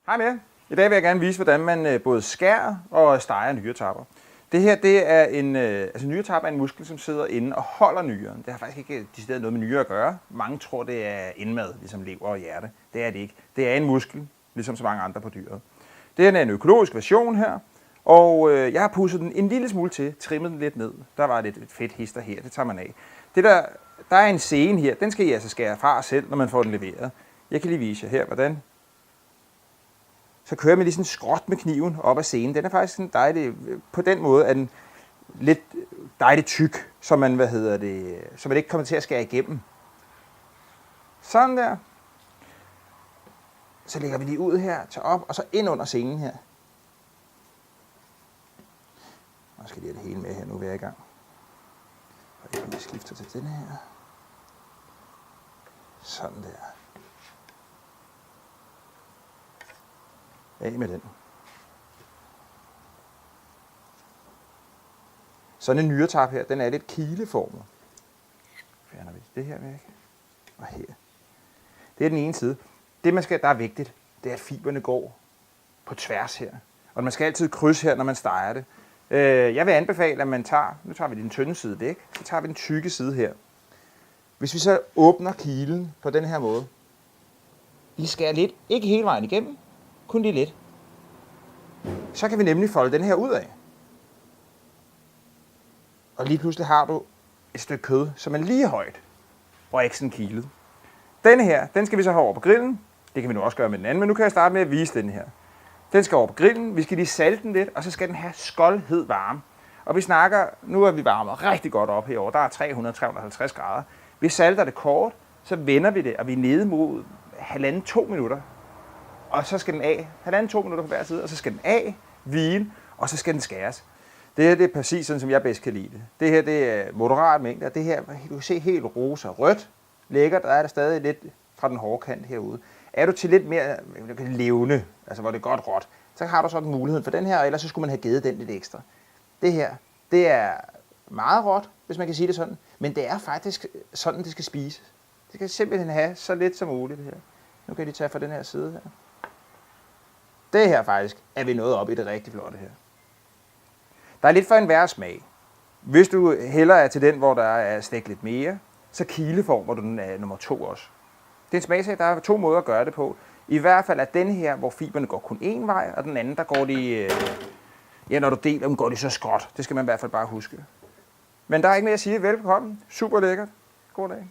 Hej med. I dag vil jeg gerne vise, hvordan man både skærer og steger nyretapper. Det her, det er nyretapper er en muskel, som sidder inde og holder nyren. Det har faktisk ikke decideret noget med nyre at gøre. Mange tror, det er indmad, ligesom lever og hjerte. Det er det ikke. Det er en muskel, ligesom så mange andre på dyret. Det er en økologisk version her, og jeg har pudset den en lille smule til, trimmet den lidt ned. Der var lidt fedt hister her, det tager man af. Der er en sene her, den skal I altså skære fra selv, når man får den leveret. Jeg kan lige vise jer her, hvordan. Så kører man lige sådan skråt med kniven op ad senen. Den er faktisk sådan dejlig, på den måde er den lidt dejligt tyk, så man, så man ikke kommer til at skære igennem. Sådan der. Så lægger vi lige ud her, tager op, og så ind under senen her. Og skal lige have det hele med her, nu er jeg i gang. Og jeg skifter til den her. Sådan der. Af med den. Sådan en nyretap her, den er lidt kileformet. Fjerner vi det her væk. Og her. Det er den ene side. Det, der er vigtigt, det er, at fiberne går på tværs her. Og man skal altid krydse her, når man steger det. Jeg vil anbefale, at man nu tager vi den tynde side væk, så tager vi den tykke side her. Hvis vi så åbner kilen på den her måde, lige skærer lidt, ikke hele vejen igennem, kun lige lidt. Så kan vi nemlig folde den her ud af. Og lige pludselig har du et stykke kød, som er lige højt, og ikke sådan kilet. Denne her, den skal vi så have over på grillen. Det kan vi nu også gøre med den anden, men nu kan jeg starte med at vise den her. Den skal over på grillen, vi skal lige salte den lidt, og så skal den have skoldhed varme. Og vi snakker, nu er vi varmet rigtig godt op herovre, der er 300-350 grader. Vi salter det kort, så vender vi det, og vi er nede mod 1,5-2 minutter. Og så skal den af, 1,5-2 minutter på hver side, og så skal den af, hvile, og så skal den skæres. Det her, det er præcis sådan, som jeg bedst kan lide det. Det her, det er moderat mængde, og det her, du kan se helt rosa rødt, lækkert, der er der stadig lidt fra den hårde kant herude. Er du til lidt mere levende, altså hvor det er godt råt, så har du sådan muligheden for den her, og ellers så skulle man have givet den lidt ekstra. Det her, det er meget råt, hvis man kan sige det sådan, men det er faktisk sådan, det skal spises. Det skal simpelthen have så lidt som muligt, det her. Nu kan de tage fra den her side her. Det her faktisk er vi nået op i det rigtig flotte her. Der er lidt for enhver smag. Hvis du hellere er til den, hvor der er stegt lidt mere, så kileformer du den af nummer 2 også. Det er en smagsag, der er 2 måder at gøre det på. I hvert fald er den her, hvor fiberne går kun én vej, og den anden, der går de, når du deler dem, går de så skråt. Det skal man i hvert fald bare huske. Men der er ikke mere at sige. Velbekomme. Super lækkert. God dag.